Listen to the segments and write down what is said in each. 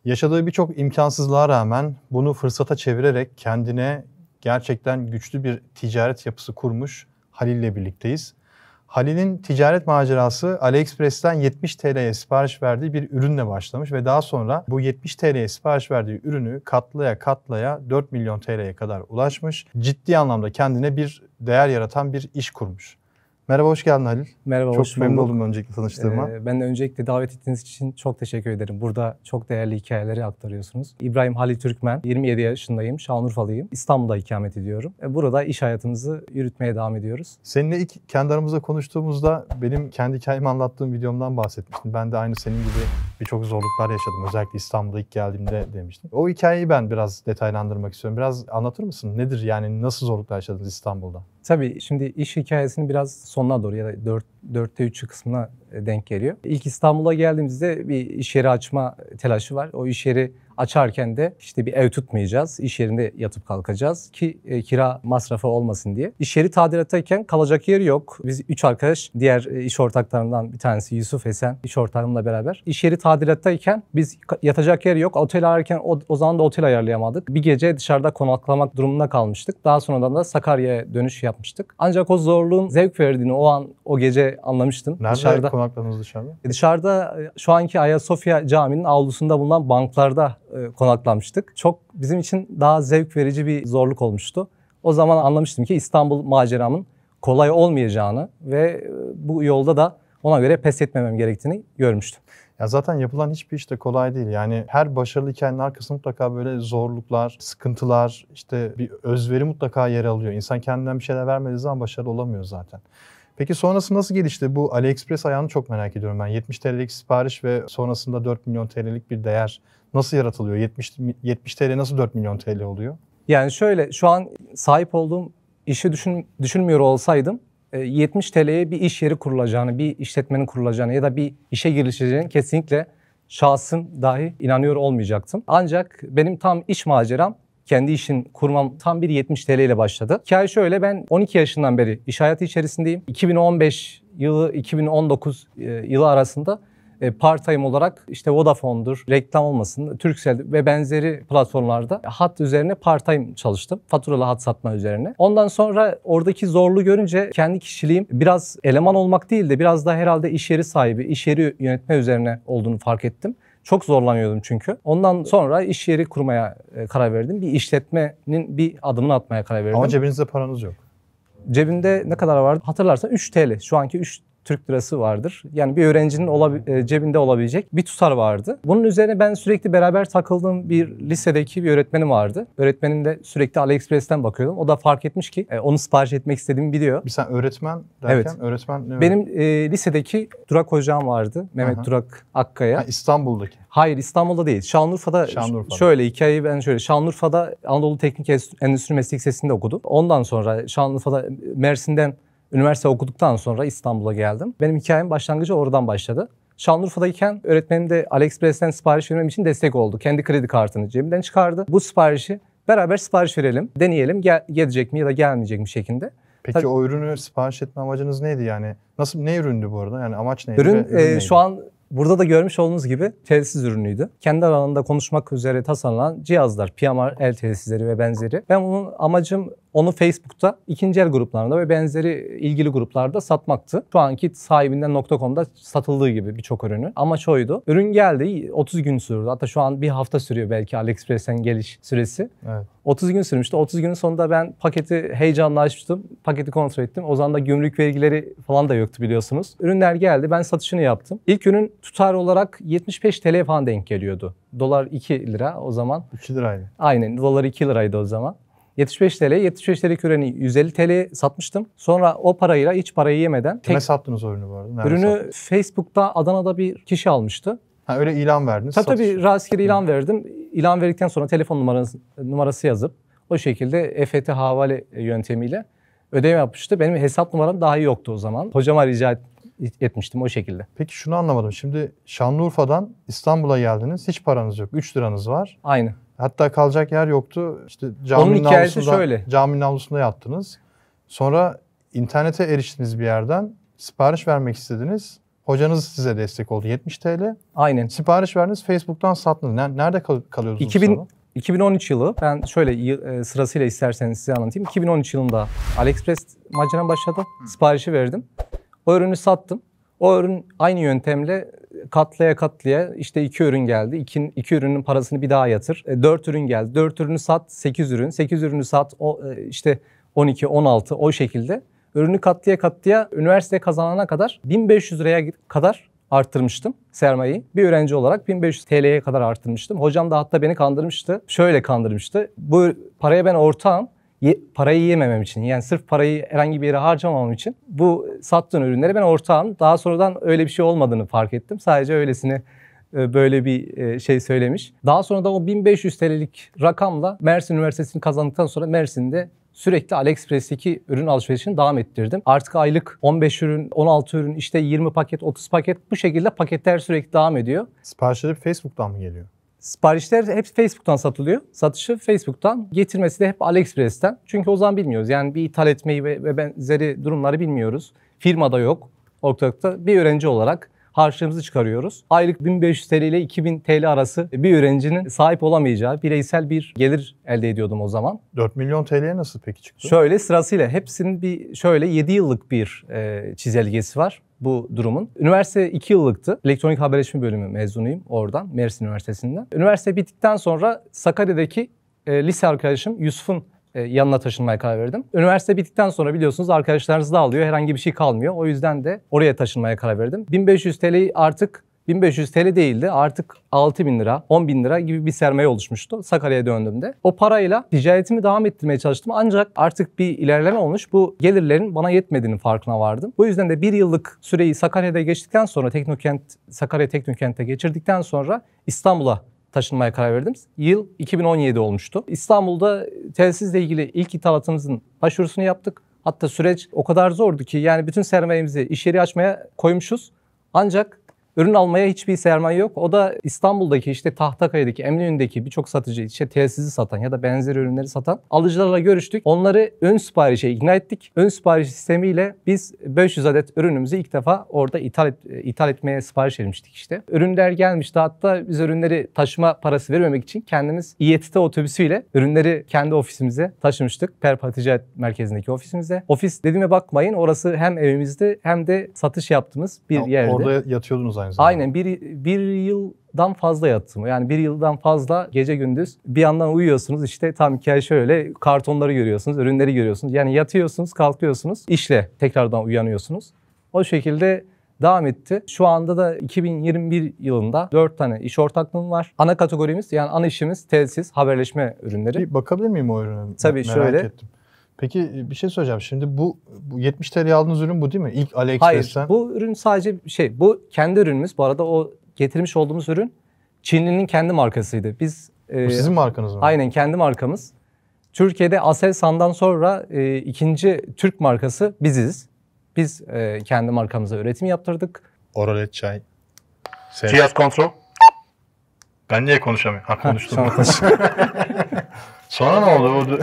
Yaşadığı birçok imkansızlığa rağmen bunu fırsata çevirerek kendine gerçekten güçlü bir ticaret yapısı kurmuş Halil'le birlikteyiz. Halil'in ticaret macerası AliExpress'ten 70 TL'ye sipariş verdiği bir ürünle başlamış ve daha sonra bu 70 TL'ye sipariş verdiği ürünü katlaya katlaya 4 milyon TL'ye kadar ulaşmış. Ciddi anlamda kendine bir değer yaratan bir iş kurmuş. Merhaba, hoş geldin Halil. Merhaba, çok hoş bulduk. memnun oldum öncelikle tanıştığıma. Ben de öncelikle davet ettiğiniz için çok teşekkür ederim. Burada çok değerli hikayeleri aktarıyorsunuz. İbrahim Halil Türkmen, 27 yaşındayım, Şanlıurfalıyım. İstanbul'da ikamet ediyorum. Burada iş hayatımızı yürütmeye devam ediyoruz. Seninle ilk kendi aramızda konuştuğumuzda benim kendi hikayemi anlattığım videomdan bahsetmiştin. Ben de aynı senin gibi birçok zorluklar yaşadım. Özellikle İstanbul'a ilk geldiğimde demiştim. O hikayeyi ben biraz detaylandırmak istiyorum. Biraz anlatır mısın? Nedir yani, nasıl zorluklar yaşadınız İstanbul'da? Tabii şimdi iş hikayesinin biraz sonuna doğru ya da 4'te 3'ü kısmına denk geliyor. İlk İstanbul'a geldiğimizde bir iş yeri açma telaşı var. O iş yeri açarken de işte bir ev tutmayacağız. İş yerinde yatıp kalkacağız ki kira masrafı olmasın diye. İş yeri tadilattayken kalacak yer yok. Biz 3 arkadaş, diğer iş ortaklarından bir tanesi Yusuf Esen, iş ortağımla beraber. İş yeri tadilattayken biz yatacak yer yok. Otel ararken o zaman da otel ayarlayamadık. Bir gece dışarıda konaklamak durumunda kalmıştık. Daha sonradan da Sakarya'ya dönüş yapmıştık. Ancak o zorluğun zevk verdiğini o gece anlamıştım. Nerede konakladınız dışarıda? Dışarıda şu anki Ayasofya Camii'nin avlusunda bulunan banklarda konaklamıştık. Çok bizim için daha zevk verici bir zorluk olmuştu. O zaman anlamıştım ki İstanbul maceramın kolay olmayacağını ve bu yolda da ona göre pes etmemem gerektiğini görmüştüm. Ya zaten yapılan hiçbir iş de kolay değil. Yani her başarılı hikayenin arkasında mutlaka böyle zorluklar, sıkıntılar, işte bir özveri mutlaka yer alıyor. İnsan kendinden bir şeyler vermediği zaman başarılı olamıyor zaten. Peki sonrası nasıl gelişti? Bu AliExpress ayağını çok merak ediyorum ben. 70 TL'lik sipariş ve sonrasında 4 milyon TL'lik bir değer nasıl yaratılıyor? 70 TL nasıl 4 milyon TL oluyor? Yani şöyle, şu an sahip olduğum işi düşünmüyor olsaydım 70 TL'ye bir iş yeri kurulacağını, bir işletmenin kurulacağını ya da bir işe girişeceğini kesinlikle şahsım dahi inanıyor olmayacaktım. Ancak benim tam iş maceram, kendi işin kurmam tam bir 70 TL ile başladı. Hikaye şöyle, ben 12 yaşından beri iş hayatı içerisindeyim. 2015 yılı 2019 yılı arasında part-time olarak işte Vodafone'dur, reklam olmasın, Turkcell ve benzeri platformlarda hat üzerine part-time çalıştım. Faturalı hat satma üzerine. Ondan sonra oradaki zorluğu görünce kendi kişiliğim biraz eleman olmak değil de biraz da herhalde iş yeri sahibi, iş yeri yönetme üzerine olduğunu fark ettim. Çok zorlanıyordum çünkü. Ondan sonra iş yeri kurmaya karar verdim. Bir işletmenin bir adımını atmaya karar verdim. Ama cebinizde paranız yok. Cebimde ne kadar vardı? Hatırlarsan 3 TL. Şu anki 3 Türk lirası vardır. Yani bir öğrencinin cebinde olabilecek bir tutar vardı. Bunun üzerine ben sürekli beraber takıldığım bir lisedeki bir öğretmenim vardı. Öğretmenimle sürekli AliExpress'ten bakıyordum. O da fark etmiş ki onu sipariş etmek istediğimi biliyor. Bir sen öğretmen derken, evet. Öğretmen ne? Benim lisedeki Durak hocam vardı. Mehmet Durak Akkaya. Ha, İstanbul'daki. Hayır, İstanbul'da değil. Şanlıurfa'da. Şöyle hikayeyi ben şöyle. Şanlıurfa'da Anadolu Teknik Endüstri Meslek Lisesi'nde okudum. Ondan sonra Şanlıurfa'da Mersin'den üniversite okuduktan sonra İstanbul'a geldim. Benim hikayem başlangıcı oradan başladı. Şanlıurfa'dayken öğretmenim de AliExpress'ten sipariş vermem için destek oldu. Kendi kredi kartını cebimden çıkardı. Bu siparişi beraber sipariş verelim, deneyelim, gelecek mi ya da gelmeyecek mi şeklinde. Peki tabii, o ürünü sipariş etme amacınız neydi yani? Ne üründü bu arada? Yani amaç neydi? Ürün neydi? Şu an burada da görmüş olduğunuz gibi telsiz ürünüydü. Kendi alanında konuşmak üzere tasarlanan cihazlar, PMR, el telsizleri ve benzeri. Ben bunun amacım onu Facebook'ta, ikinci el gruplarında ve benzeri ilgili gruplarda satmaktı. Şu anki sahibinden.com'da satıldığı gibi birçok ürünü. Amaç oydu. Ürün geldi, 30 gün sürdü. Hatta şu an bir hafta sürüyor belki AliExpress'ten geliş süresi. Evet. 30 gün sürmüştü. 30 günün sonunda ben paketi heyecanla açmıştım. Paketi kontrol ettim. O zaman da gümrük vergileri falan da yoktu biliyorsunuz. Ürünler geldi. Ben satışını yaptım. İlk ürün tutar olarak 75 TL falan denk geliyordu. Dolar 2 lira o zaman. 2 liraydı. Aynen. Dolar 2 liraydı o zaman. 75 TL'lik ürünü 150 TL'ye satmıştım. Sonra o parayla hiç parayı yemeden... Kime sattınız o ürünü bu arada? Nerede ürünü sattınız? Facebook'ta Adana'da bir kişi almıştı. Ha, öyle ilan verdiniz. Tabii rastgele ilan verdim. İlan verdikten sonra telefon numarası yazıp o şekilde EFT havale yöntemiyle ödeme yapmıştı. Benim hesap numaram dahi yoktu o zaman. Hocama rica etmiştim o şekilde. Peki şunu anlamadım. Şimdi Şanlıurfa'dan İstanbul'a geldiniz. Hiç paranız yok. 3 liranız var. Aynen. Hatta kalacak yer yoktu. İşte Onun hikayesi şöyle. Caminin avlusunda yattınız. Sonra internete eriştiniz bir yerden. Sipariş vermek istediniz. Hocanız size destek oldu. 70 TL. Aynen. Sipariş verdiniz, Facebook'tan sattınız. Nerede kalıyordunuz? 2013 yılı, ben şöyle sırasıyla isterseniz size anlatayım. 2013 yılında AliExpress maceram başladı. Siparişi verdim. O ürünü sattım. O ürün aynı yöntemle katlaya işte 2 ürün geldi. 2 ürünün parasını bir daha yatır. 4 ürün geldi. 4 ürünü sat, 8 ürün. 8 ürünü sat, işte 12, 16 o şekilde. Ürünü katlaya üniversite kazanana kadar 1500 liraya kadar arttırmıştım sermayeyi. Bir öğrenci olarak 1500 TL'ye kadar arttırmıştım. Hocam da hatta beni kandırmıştı. Şöyle kandırmıştı. Bu paraya ben ortağım. Parayı yememem için, yani sırf parayı herhangi bir yere harcamamam için bu sattığın ürünleri ben ortağım. Daha sonradan öyle bir şey olmadığını fark ettim. Sadece öylesine böyle bir şey söylemiş. Daha sonra da o 1500 TL'lik rakamla Mersin Üniversitesi'ni kazandıktan sonra Mersin'de sürekli AliExpress'teki ürün alışverişini devam ettirdim. Artık aylık 15 ürün, 16 ürün, işte 20 paket, 30 paket, bu şekilde paketler sürekli devam ediyor. Siparişleri Facebook'tan mı geliyor? Siparişler hep Facebook'tan satılıyor. Satışı Facebook'tan, getirmesi de hep AliExpress'ten. Çünkü o zaman bilmiyoruz. Yani bir ithal etmeyi ve benzeri durumları bilmiyoruz. Firmada yok. Ortalıkta bir öğrenci olarak harçlığımızı çıkarıyoruz. Aylık 1500 TL ile 2000 TL arası bir öğrencinin sahip olamayacağı bireysel bir gelir elde ediyordum o zaman. 4 milyon TL'ye nasıl peki çıktı? Şöyle sırasıyla hepsinin bir şöyle 7 yıllık bir çizelgesi var bu durumun. Üniversite 2 yıllıktı. Elektronik haberleşme bölümü mezunuyum oradan, Mersin Üniversitesi'nden. Üniversite bittikten sonra Sakarya'daki lise arkadaşım Yusuf'un yanına taşınmaya karar verdim. Üniversite bittikten sonra biliyorsunuz arkadaşlarınız dağılıyor, herhangi bir şey kalmıyor. O yüzden de oraya taşınmaya karar verdim. 1500 TL'yi artık 1500 TL değildi, artık 6.000 lira, 10.000 lira gibi bir sermaye oluşmuştu Sakarya'ya döndüğümde. O parayla ticaretimi devam ettirmeye çalıştım, ancak artık bir ilerleme olmuş. Bu gelirlerin bana yetmediğinin farkına vardım. Bu yüzden de bir yıllık süreyi Sakarya'da geçtikten sonra, Sakarya Teknokent'te geçirdikten sonra İstanbul'a taşınmaya karar verdim. Yıl 2017 olmuştu. İstanbul'da telsizle ilgili ilk ithalatımızın başvurusunu yaptık. Hatta süreç o kadar zordu ki, yani bütün sermayemizi iş yeri açmaya koymuşuz. Ancak ürün almaya hiçbir sermaye yok. O da İstanbul'daki, işte Tahtakale'deki, Eminönü'ndeki birçok satıcı, işte telsizi satan ya da benzer ürünleri satan alıcılarla görüştük. Onları ön siparişe ikna ettik. Ön sipariş sistemiyle biz 500 adet ürünümüzü ilk defa orada ithal etmeye sipariş vermiştik işte. Ürünler gelmişti. Hatta biz ürünleri taşıma parası vermemek için kendimiz İETT otobüsüyle ürünleri kendi ofisimize taşımıştık. Perpa Ticaret Merkezi'ndeki ofisimize. Ofis dediğime bakmayın, orası hem evimizde hem de satış yaptığımız bir yerde. Orada yatıyordunuz aynı zamanda. Aynen, bir yıldan fazla yattım. Yani bir yıldan fazla gece gündüz bir yandan uyuyorsunuz, işte tam hikaye şöyle, kartonları görüyorsunuz, ürünleri görüyorsunuz. Yani yatıyorsunuz, kalkıyorsunuz, işle tekrardan uyanıyorsunuz. O şekilde devam etti. Şu anda da 2021 yılında 4 tane iş ortaklığım var. Ana kategorimiz, yani ana işimiz telsiz, haberleşme ürünleri. Bir bakabilir miyim o ürüne? Tabii, merak şöyle. ettim. Peki bir şey söyleyeceğim. Şimdi bu 70 TL aldığınız ürün bu değil mi? İlk AliExpress'ten. Hayır, bu ürün sadece bu kendi ürünümüz. Bu arada o getirmiş olduğumuz ürün Çinli'nin kendi markasıydı. Biz Bu sizin markanız mı? Aynen, kendi markamız. Türkiye'de Aselsan'dan sonra ikinci Türk markası biziz. Biz kendi markamıza üretim yaptırdık. Oralet çay. Cihaz kontrol. Ben niye konuşamıyorum? Ha, konuştum. Şu an Sonra ne oldu?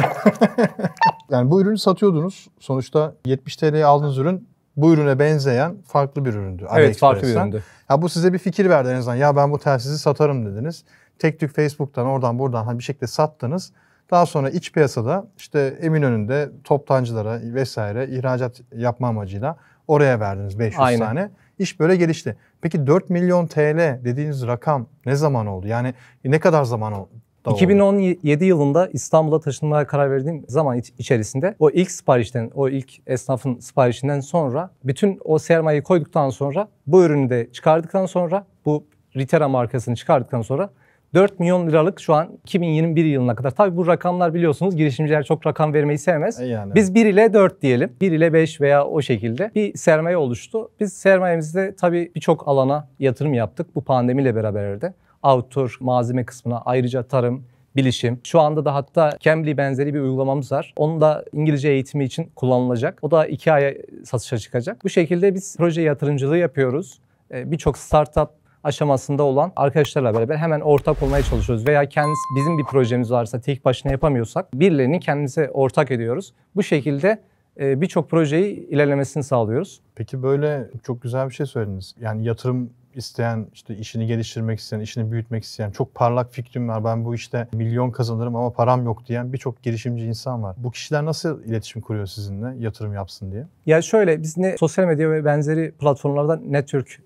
Yani bu ürünü satıyordunuz. Sonuçta 70 TL'ye aldığınız ürün bu ürüne benzeyen farklı bir üründü. Evet, farklı bir AliExpress'ten. üründü. Ya bu size bir fikir verdi en azından. Ya ben bu telsizi satarım dediniz. Tek tük Facebook'tan oradan buradan bir şekilde sattınız. Daha sonra iç piyasada işte Eminönü'nde toptancılara vesaire ihracat yapma amacıyla oraya verdiniz 500 Aynen. tane. İş böyle gelişti. Peki 4 milyon TL dediğiniz rakam ne zaman oldu? Yani ne kadar zaman oldu? 2017 yılında İstanbul'a taşınmaya karar verdiğim zaman içerisinde o ilk siparişten, o ilk esnafın siparişinden sonra bütün o sermayeyi koyduktan sonra, bu ürünü de çıkardıktan sonra, bu Ritera markasını çıkardıktan sonra 4 milyon liralık şu an 2021 yılına kadar. Tabii bu rakamlar biliyorsunuz, girişimciler çok rakam vermeyi sevmez. Yani. Biz 1 ile 4 diyelim. 1 ile 5 veya o şekilde bir sermaye oluştu. Biz sermayemizde tabii birçok alana yatırım yaptık bu pandemiyle beraber de. Outdoor malzeme kısmına, ayrıca tarım, bilişim. Şu anda da hatta Cambly benzeri bir uygulamamız var. Onun da İngilizce eğitimi için kullanılacak. O da 2 aya satışa çıkacak. Bu şekilde biz proje yatırımcılığı yapıyoruz. Birçok startup aşamasında olan arkadaşlarla beraber hemen ortak olmaya çalışıyoruz. Veya bizim bir projemiz varsa tek başına yapamıyorsak birilerini kendimize ortak ediyoruz. Bu şekilde birçok projeyi ilerlemesini sağlıyoruz. Peki böyle çok güzel bir şey söylediniz. Yani yatırım isteyen, işte işini geliştirmek isteyen, işini büyütmek isteyen, çok parlak fikrim var, ben bu işte milyon kazanırım ama param yok diyen birçok girişimci insan var. Bu kişiler nasıl iletişim kuruyor sizinle yatırım yapsın diye? Ya şöyle, biz ne sosyal medya ve benzeri platformlardan network...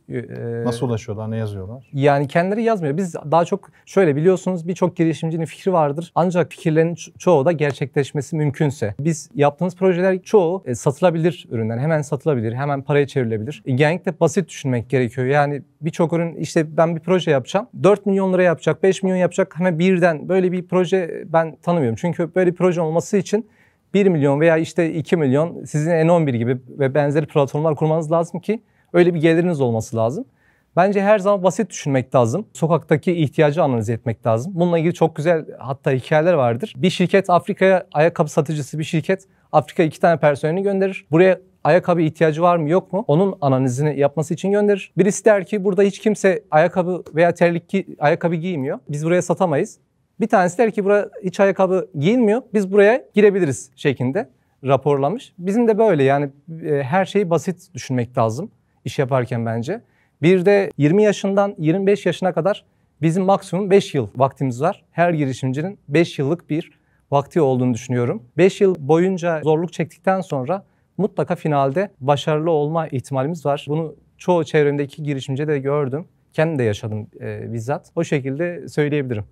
Nasıl ulaşıyorlar, ne yazıyorlar? Yani kendileri yazmıyor. Biz daha çok şöyle, biliyorsunuz birçok girişimcinin fikri vardır. Ancak fikirlerin çoğu da gerçekleşmesi mümkünse. Biz yaptığımız projeler çoğu satılabilir ürünler. Hemen satılabilir, hemen paraya çevrilebilir. Genellikle basit düşünmek gerekiyor. Yani birçok ürün, işte ben bir proje yapacağım, 4 milyon lira yapacak, 5 milyon yapacak, hemen birden böyle bir proje ben tanımıyorum. Çünkü böyle bir proje olması için 1 milyon veya işte 2 milyon sizin N11 gibi ve benzeri platformlar kurmanız lazım ki öyle bir geliriniz olması lazım. Bence her zaman basit düşünmek lazım. Sokaktaki ihtiyacı analiz etmek lazım. Bununla ilgili çok güzel hatta hikayeler vardır. Bir şirket Afrika'ya, ayakkabı satıcısı bir şirket Afrika'ya 2 tane personelini gönderir. Buraya ayakkabı ihtiyacı var mı yok mu? Onun analizini yapması için gönderir. Birisi der ki burada hiç kimse ayakkabı veya ayakkabı giymiyor. Biz buraya satamayız. Bir tanesi der ki burada hiç ayakkabı giyilmiyor. Biz buraya girebiliriz şeklinde raporlamış. Bizim de böyle, yani her şeyi basit düşünmek lazım iş yaparken bence. Bir de 20 yaşından 25 yaşına kadar bizim maksimum 5 yıl vaktimiz var. Her girişimcinin 5 yıllık bir vakti olduğunu düşünüyorum. 5 yıl boyunca zorluk çektikten sonra mutlaka finalde başarılı olma ihtimalimiz var. Bunu çoğu çevremdeki girişimcide de gördüm. Kendim de yaşadım bizzat. O şekilde söyleyebilirim.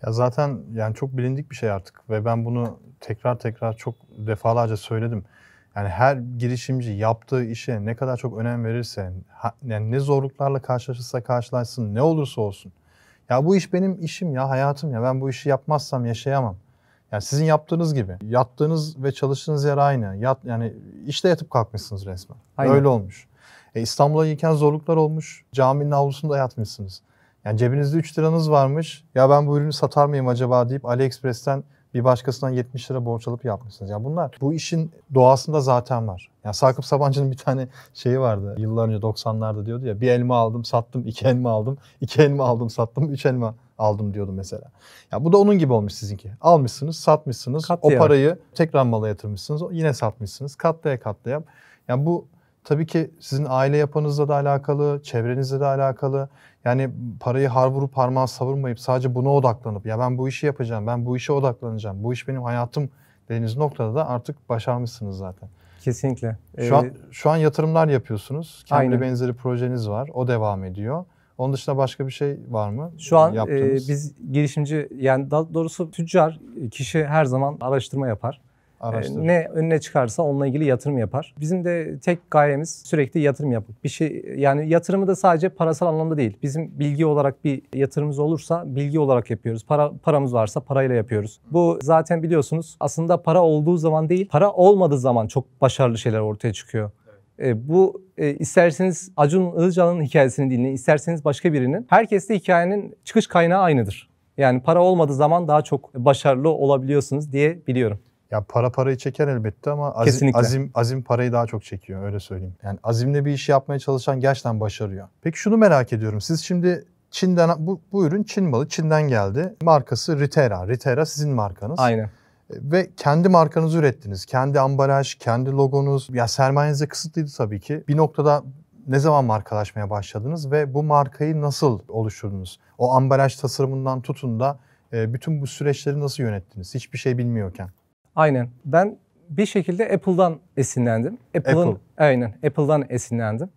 Ya zaten yani çok bilindik bir şey artık ve ben bunu tekrar çok defalarca söyledim. Yani her girişimci yaptığı işe ne kadar çok önem verirse, yani ne zorluklarla karşılaşırsa karşılaşsın, ne olursa olsun. Ya bu iş benim işim ya, hayatım ya, ben bu işi yapmazsam yaşayamam. Yani sizin yaptığınız gibi. Yattığınız ve çalıştığınız yer aynı. Yani işte yatıp kalkmışsınız resmen. Aynen. Öyle olmuş. İstanbul'a gelirken zorluklar olmuş. Caminin avlusunda yatmışsınız. Yani cebinizde 3 liranız varmış. Ya ben bu ürünü satar mıyım acaba deyip AliExpress'ten bir başkasından 70 lira borç alıp yapmışsınız. Ya bunlar bu işin doğasında zaten var. Yani Sakıp Sabancı'nın bir tane şeyi vardı. Yıllar önce 90'larda diyordu ya, bir elma aldım sattım, 2 elma aldım, 2 elma aldım sattım, 3 elma aldım diyordu mesela. Ya bu da onun gibi olmuş sizinki. Almışsınız, satmışsınız. Katlayarak. O parayı tekrar mala yatırmışsınız. Yine satmışsınız. Katlaya. Yani bu tabii ki sizin aile yapınızla da alakalı, çevrenizle de alakalı. Yani parayı har vurup harman savurmayıp sadece buna odaklanıp ya ben bu işi yapacağım, ben bu işe odaklanacağım, bu iş benim hayatım dediğiniz noktada da artık başarmışsınız zaten. Kesinlikle. Şu an yatırımlar yapıyorsunuz. Kendi Aynen. benzeri projeniz var. O devam ediyor. Onun dışında başka bir şey var mı? Şu an yaptığınız? biz girişimci, yani daha doğrusu tüccar kişi her zaman araştırma yapar. Araştırın. Ne önüne çıkarsa onunla ilgili yatırım yapar. Bizim de tek gayemiz sürekli yatırım yapıp bir şey, yani yatırımı da sadece parasal anlamda değil. Bizim bilgi olarak bir yatırımımız olursa bilgi olarak yapıyoruz. Paramız varsa parayla yapıyoruz. Bu zaten biliyorsunuz aslında para olduğu zaman değil, para olmadığı zaman çok başarılı şeyler ortaya çıkıyor. Bu isterseniz Acun Ilıcalı'nın hikayesini dinleyin, isterseniz başka birinin. Herkeste hikayenin çıkış kaynağı aynıdır. Yani para olmadığı zaman daha çok başarılı olabiliyorsunuz diye biliyorum. Ya parayı çeker elbette ama azim parayı daha çok çekiyor, öyle söyleyeyim. Yani azimle bir işi yapmaya çalışan gerçekten başarıyor. Peki şunu merak ediyorum. Siz şimdi Çin'den, bu ürün Çin malı, Çin'den geldi. Markası Ritera. Ritera sizin markanız. Aynen. Ve kendi markanızı ürettiniz. Kendi ambalaj, kendi logonuz. Ya sermayeniz de kısıtlıydı tabii ki. Bir noktada ne zaman markalaşmaya başladınız ve bu markayı nasıl oluşturdunuz? O ambalaj tasarımından tutun da bütün bu süreçleri nasıl yönettiniz? Hiçbir şey bilmiyorken. Aynen. Ben bir şekilde Apple'dan esinlendim. Aynen, Apple'dan esinlendim.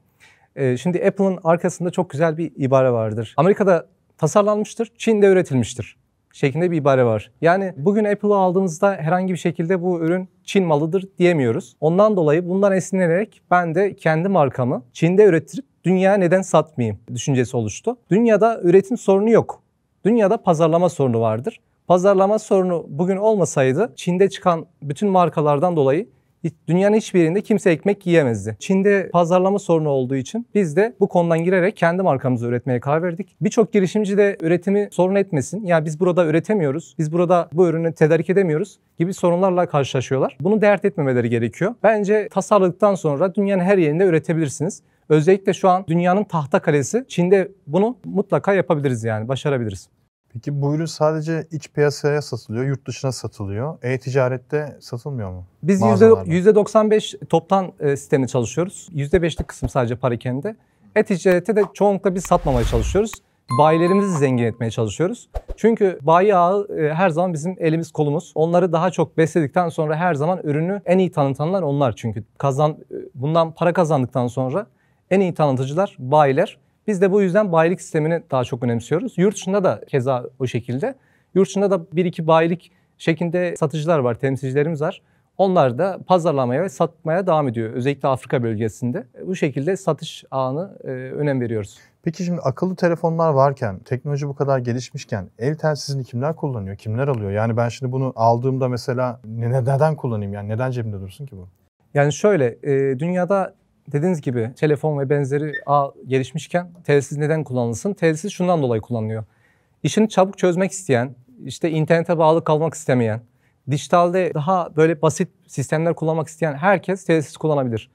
Şimdi Apple'ın arkasında çok güzel bir ibare vardır. Amerika'da tasarlanmıştır, Çin'de üretilmiştir şeklinde bir ibare var. Yani bugün Apple'ı aldığımızda herhangi bir şekilde bu ürün Çin malıdır diyemiyoruz. Ondan dolayı bundan esinlenerek ben de kendi markamı Çin'de ürettirip dünyaya neden satmayayım düşüncesi oluştu. Dünyada üretim sorunu yok. Dünyada pazarlama sorunu vardır. Pazarlama sorunu bugün olmasaydı Çin'de çıkan bütün markalardan dolayı dünyanın hiçbir yerinde kimse ekmek yiyemezdi. Çin'de pazarlama sorunu olduğu için biz de bu konudan girerek kendi markamızı üretmeye karar verdik. Birçok girişimci de üretimi sorun etmesin. Ya biz burada üretemiyoruz, biz burada bu ürünü tedarik edemiyoruz gibi sorunlarla karşılaşıyorlar. Bunu dert etmemeleri gerekiyor. Bence tasarladıktan sonra dünyanın her yerinde üretebilirsiniz. Özellikle şu an dünyanın tahta kalesi Çin'de bunu mutlaka yapabiliriz, yani başarabiliriz. Peki bu ürün sadece iç piyasaya satılıyor, yurt dışına satılıyor. E-ticarette satılmıyor mu? Biz Mağazalarda. %95 toptan sistemle çalışıyoruz. %5'lik kısım sadece parakende. E-ticarette de çoğunlukla biz satmamaya çalışıyoruz. Bayilerimizi zengin etmeye çalışıyoruz. Çünkü bayi ağı her zaman bizim elimiz kolumuz. Onları daha çok besledikten sonra her zaman ürünü en iyi tanıtanlar onlar. Çünkü bundan para kazandıktan sonra en iyi tanıtıcılar bayiler. Biz de bu yüzden bayilik sistemini daha çok önemsiyoruz. Yurt dışında da keza o şekilde. Yurt dışında da 1-2 bayilik şeklinde satıcılar var, temsilcilerimiz var. Onlar da pazarlamaya ve satmaya devam ediyor. Özellikle Afrika bölgesinde. Bu şekilde satış ağını önem veriyoruz. Peki şimdi akıllı telefonlar varken, teknoloji bu kadar gelişmişken el telsizini kimler kullanıyor, kimler alıyor? Yani ben şimdi bunu aldığımda mesela neden kullanayım yani neden cebimde dursun ki bu? Yani şöyle, dünyada dediğiniz gibi telefon ve benzeri ağ gelişmişken telsiz neden kullanılsın? Telsiz şundan dolayı kullanılıyor. İşini çabuk çözmek isteyen, işte internete bağlı kalmak istemeyen, dijitalde daha böyle basit sistemler kullanmak isteyen herkes telsiz kullanabilir.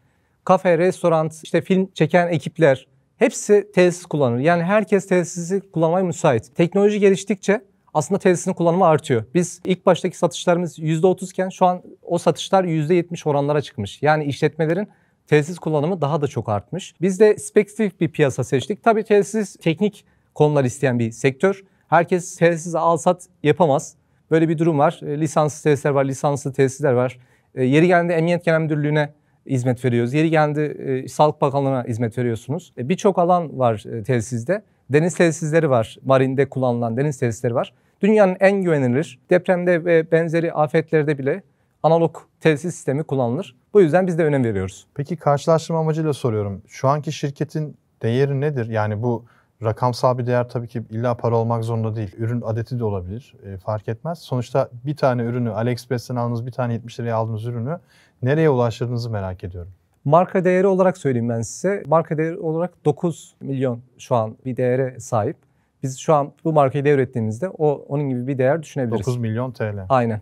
Kafe, restoran, işte film çeken ekipler hepsi telsiz kullanır. Yani herkes telsizi kullanmaya müsait. Teknoloji geliştikçe aslında telsizin kullanımı artıyor. Biz ilk baştaki satışlarımız %30 iken şu an o satışlar %70 oranlara çıkmış. Yani işletmelerin telsiz kullanımı daha da çok artmış. Biz de spesifik bir piyasa seçtik. Tabii telsiz teknik konular isteyen bir sektör. Herkes telsiz al sat yapamaz. Böyle bir durum var. Lisanslı telsizler var, lisanslı telsizler var. Yeri geldiğinde Emniyet Genel Müdürlüğü'ne hizmet veriyoruz. Yeri geldiğinde Sağlık Bakanlığı'na hizmet veriyorsunuz. Birçok alan var telsizde. Deniz telsizleri var. Marinde kullanılan deniz telsizleri var. Dünyanın en güvenilir, depremde ve benzeri afetlerde bile analog telsiz sistemi kullanılır. Bu yüzden biz de önem veriyoruz. Peki karşılaştırma amacıyla soruyorum. Şu anki şirketin değeri nedir? Yani bu rakamsal bir değer tabii ki illa para olmak zorunda değil. Ürün adeti de olabilir. Fark etmez. Sonuçta bir tane ürünü AliExpress'ten aldığınız bir tane 70 liraya aldığınız ürünü nereye ulaştırdığınızı merak ediyorum. Marka değeri olarak söyleyeyim ben size. Marka değeri olarak 9 milyon şu an bir değere sahip. Biz şu an bu markayı devrettiğimizde onun gibi bir değer düşünebiliriz. 9 milyon TL. Aynen.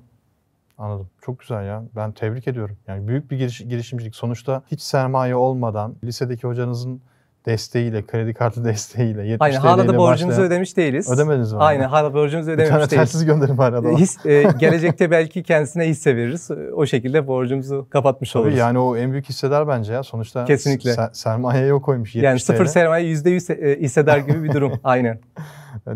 Anladım. Çok güzel ya. Ben tebrik ediyorum. Yani büyük bir girişimcilik. Sonuçta hiç sermaye olmadan lisedeki hocanızın desteğiyle, kredi kartı desteğiyle 70 Aynen. Hala da TL'yle borcumuzu başlayan... ödemiş değiliz. Ödemediniz mi? Aynen. Hala borcumuzu Bir tane ödememiş değiliz. telsiz gönderin bari adama. Gelecekte belki kendisine hisse veririz. O şekilde borcumuzu kapatmış Tabii oluruz. yani o en büyük hisseder bence ya. Sonuçta Kesinlikle. Sermayeye o koymuş 70 Yani sıfır TL. sermaye %100 hisseder gibi bir durum. Aynen.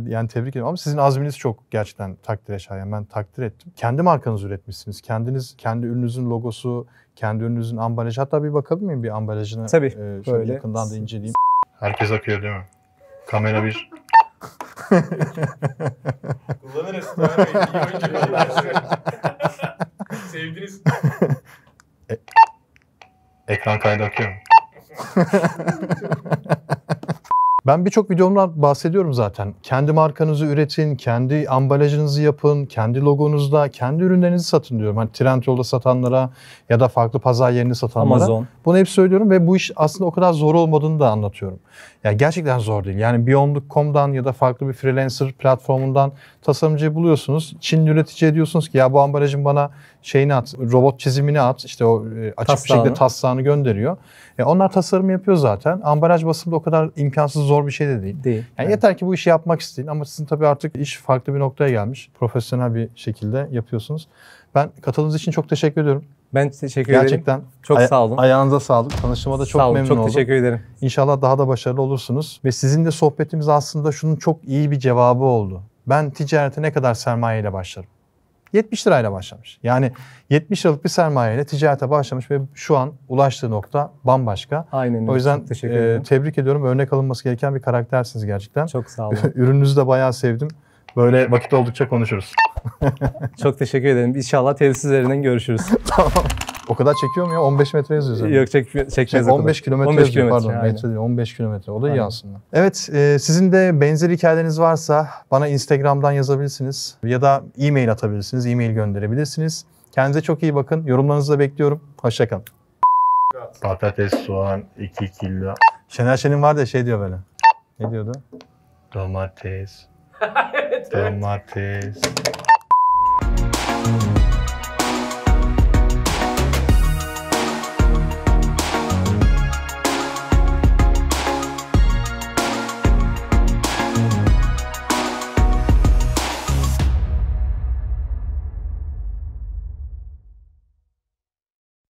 Yani tebrik ediyorum ama sizin azminiz çok gerçekten takdire şayan. Ben takdir ettim. Kendi markanızı üretmişsiniz. Kendiniz, kendi ürününüzün logosu, kendi ürününüzün ambalajı. Hatta bir bakabilir miyim bir ambalajına? Tabii, Şöyle böyle. yakından da inceleyeyim. Herkes akıyor değil mi? Kamera 1. Kullanırız. İyi oyuncu kullanırsın. Sevdiniz. Ekran kaydı akıyor mu? Ben birçok videomda bahsediyorum zaten. Kendi markanızı üretin, kendi ambalajınızı yapın, kendi logonuzla, kendi ürünlerinizi satın diyorum. Hani Trendyol'da satanlara ya da farklı pazar yerini satanlara. Amazon. Bunu hep söylüyorum ve bu iş aslında o kadar zor olmadığını da anlatıyorum. Yani gerçekten zor değil. Yani Beyondluk.com'dan ya da farklı bir freelancer platformundan tasarımcıyı buluyorsunuz. Çinli üretici ediyorsunuz ki ya bu ambalajın bana şeyini at, robot çizimini at. İşte o açık bir şekilde taslağını gönderiyor. Onlar tasarım yapıyor zaten. Ambalaj basımı da o kadar imkansız zor bir şey de değil. Değil. Yani yeter ki bu işi yapmak isteyin ama sizin tabii artık iş farklı bir noktaya gelmiş. Profesyonel bir şekilde yapıyorsunuz. Ben katıldığınız için çok teşekkür ediyorum. Ben teşekkür ederim. Gerçekten Çok sağ olun. Ayağınıza sağlık. Tanıştığıma da çok Sağ olun. memnun Çok oldum. teşekkür ederim. İnşallah daha da başarılı olursunuz. Ve sizinle sohbetimiz aslında şunun çok iyi bir cevabı oldu. Ben ticarete ne kadar sermayeyle başlarım? 70 lirayla başlamış. Yani 70 liralık bir sermayeyle ticarete başlamış ve şu an ulaştığı nokta bambaşka. Aynen öyle. O yüzden Çok teşekkür ederim. tebrik ediyorum. Örnek alınması gereken bir karaktersiniz gerçekten. Çok sağ olun. Ürününüzü de bayağı sevdim. Böyle vakit oldukça konuşuruz. Çok teşekkür ederim. İnşallah telsiz üzerinden görüşürüz. Tamam. O kadar çekiyor mu ya? 15 metre yazıyor zaten. Yok çekmez o kadar. 15 kilometre 15 yazıyor kilometre, pardon. aynen. Metre değil 15 kilometre. O da iyi Aynen. aslında. Evet sizin de benzer hikayeleriniz varsa bana Instagram'dan yazabilirsiniz. Ya da e-mail atabilirsiniz. E-mail gönderebilirsiniz. Kendinize çok iyi bakın. Yorumlarınızı da bekliyorum. Hoşçakalın. Patates, soğan, 2 kilo. Şener Şen'in var da şey diyor böyle. Ne diyordu? Domates. Evet. Domates.